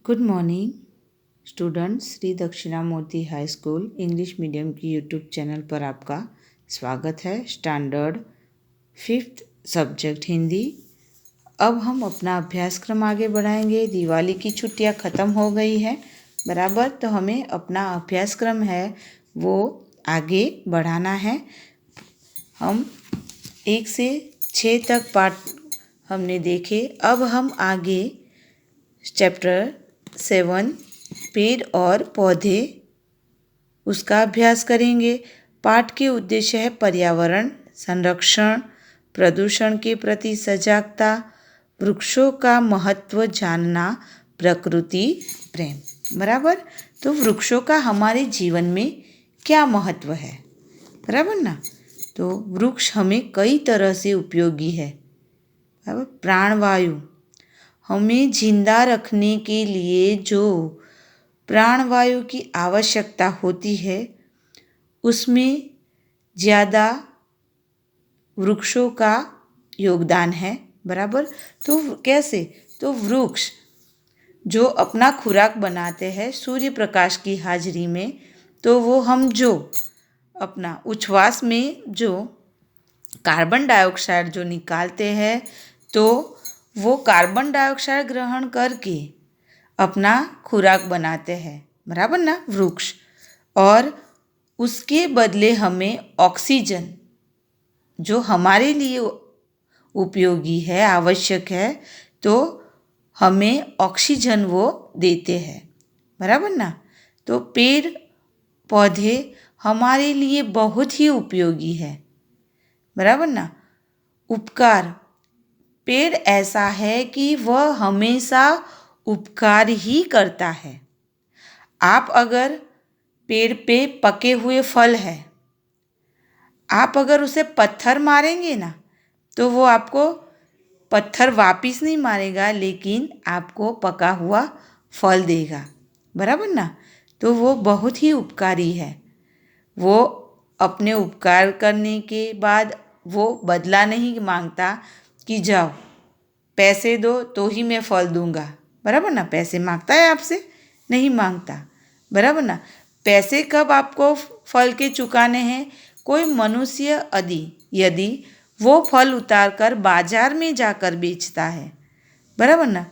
Good morning students. Shri Dakshinamurthy high school English medium की YouTube channel पर आपका स्वागत है। Standard 5th subject Hindi. अब हम अपना अभ्यासक्रम आगे बढ़ाएंगे। दिवाली की छुट्टियां ख़त्म हो गई है बराबर, तो हमें अपना अभ्यासक्रम है वो आगे बढ़ाना है। हम 1 से 6 तक पाठ हमने देखे। अब हम आगे चैप्टर 7 पेड़ और पौधे उसका अभ्यास करेंगे। पाठ के उद्देश्य है पर्यावरण संरक्षण, प्रदूषण के प्रति सजागता, वृक्षों का महत्व जानना, प्रकृति प्रेम। बराबर, तो वृक्षों का हमारे जीवन में क्या महत्व है, बराबर ना। तो वृक्ष हमें कई तरह से उपयोगी है। बराबर, प्राणवायु हमें जिंदा रखने के लिए जो प्राणवायु की आवश्यकता होती है उसमें ज़्यादा वृक्षों का योगदान है। बराबर, तो कैसे, तो वृक्ष जो अपना खुराक बनाते हैं सूर्य प्रकाश की हाजिरी में, तो वो हम जो अपना उच्छ्वास में जो कार्बन डाइऑक्साइड जो निकालते हैं, तो वो कार्बन डाइऑक्साइड ग्रहण करके अपना खुराक बनाते हैं। बराबर ना, वृक्ष, और उसके बदले हमें ऑक्सीजन जो हमारे लिए उपयोगी है, आवश्यक है, तो हमें ऑक्सीजन वो देते हैं। बराबर ना, तो पेड़ पौधे हमारे लिए बहुत ही उपयोगी है। बराबर ना। उपकार, पेड़ ऐसा है कि वह हमेशा उपकार ही करता है। आप अगर पेड़ पे पके हुए फल है, आप अगर उसे पत्थर मारेंगे ना, तो वो आपको पत्थर वापिस नहीं मारेगा, लेकिन आपको पका हुआ फल देगा। बराबर ना, तो वो बहुत ही उपकारी है। वो अपने उपकार करने के बाद वो बदला नहीं मांगता कि जाओ पैसे दो तो ही मैं फल दूंगा। बराबर ना, पैसे मांगता है आपसे, नहीं मांगता। बराबर ना, पैसे कब आपको फल के चुकाने हैं, कोई मनुष्य यदि वो फल उतार कर बाजार में जाकर बेचता है, बराबर ना,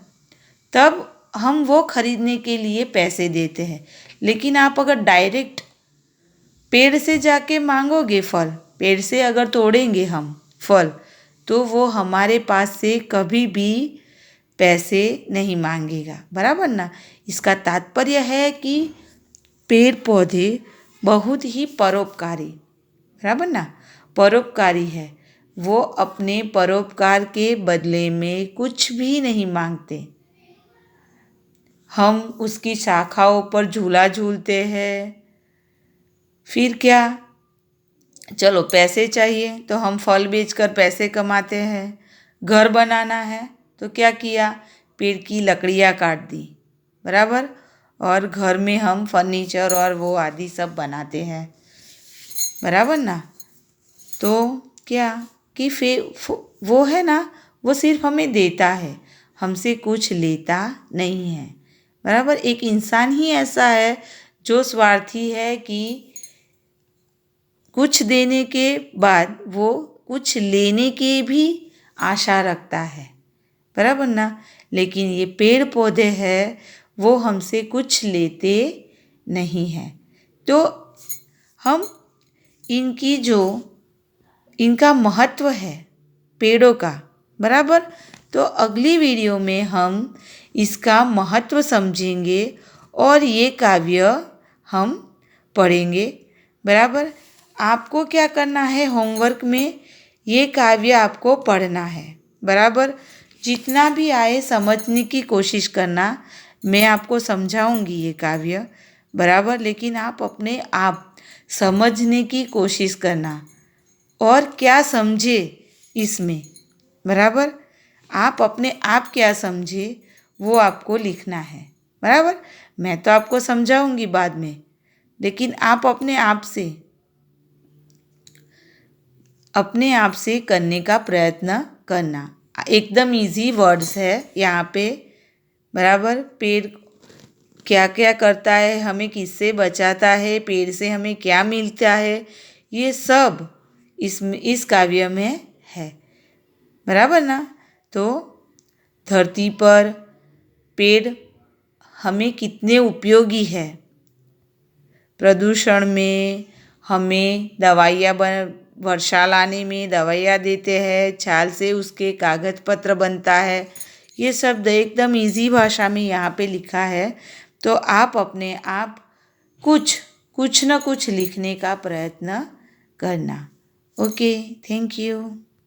तब हम वो खरीदने के लिए पैसे देते हैं। लेकिन आप अगर डायरेक्ट पेड़ से जाके मांगोगे फल, पेड़ से अगर तोड़ेंगे हम फल, तो वो हमारे पास से कभी भी पैसे नहीं मांगेगा। बराबर ना। इसका तात्पर्य है कि पेड़ पौधे बहुत ही परोपकारी, बराबर ना, परोपकारी है। वो अपने परोपकार के बदले में कुछ भी नहीं मांगते। हम उसकी शाखाओं पर झूला झूलते हैं, फिर क्या, चलो पैसे चाहिए तो हम फल बेचकर पैसे कमाते हैं। घर बनाना है तो क्या किया, पेड़ की लकड़ियाँ काट दी, बराबर, और घर में हम फर्नीचर और वो आदि सब बनाते हैं। बराबर ना। तो क्या कि वो है ना, वो सिर्फ हमें देता है, हमसे कुछ लेता नहीं है। बराबर, एक इंसान ही ऐसा है जो स्वार्थी है कि कुछ देने के बाद वो कुछ लेने की भी आशा रखता है। बराबर ना। लेकिन ये पेड़ पौधे हैं, वो हमसे कुछ लेते नहीं हैं। तो हम इनका महत्व है पेड़ों का, बराबर, तो अगली वीडियो में हम इसका महत्व समझेंगे और ये काव्य हम पढ़ेंगे। बराबर, आपको क्या करना है, होमवर्क में ये काव्य आपको पढ़ना है। बराबर, जितना भी आए समझने की कोशिश करना, मैं आपको समझाऊंगी ये काव्य। बराबर, लेकिन आप अपने आप समझने की कोशिश करना और क्या समझे इसमें। बराबर, आप अपने आप क्या समझे वो आपको लिखना है। बराबर, मैं तो आपको समझाऊंगी बाद में, लेकिन आप अपने आप से करने का प्रयत्न करना। एकदम इजी वर्ड्स है यहाँ पे। बराबर, पेड़ क्या क्या करता है, हमें किससे बचाता है, पेड़ से हमें क्या मिलता है, ये सब इस काव्य में है। बराबर ना। तो धरती पर पेड़ हमें कितने उपयोगी है। प्रदूषण में हमें दवाइयाँ वर्षा लाने में दवाइयाँ देते हैं, छाल से उसके कागज पत्र बनता है। ये शब्द एकदम इजी भाषा में यहाँ पे लिखा है। तो आप अपने आप कुछ न कुछ लिखने का प्रयत्न करना। Okay, thank you.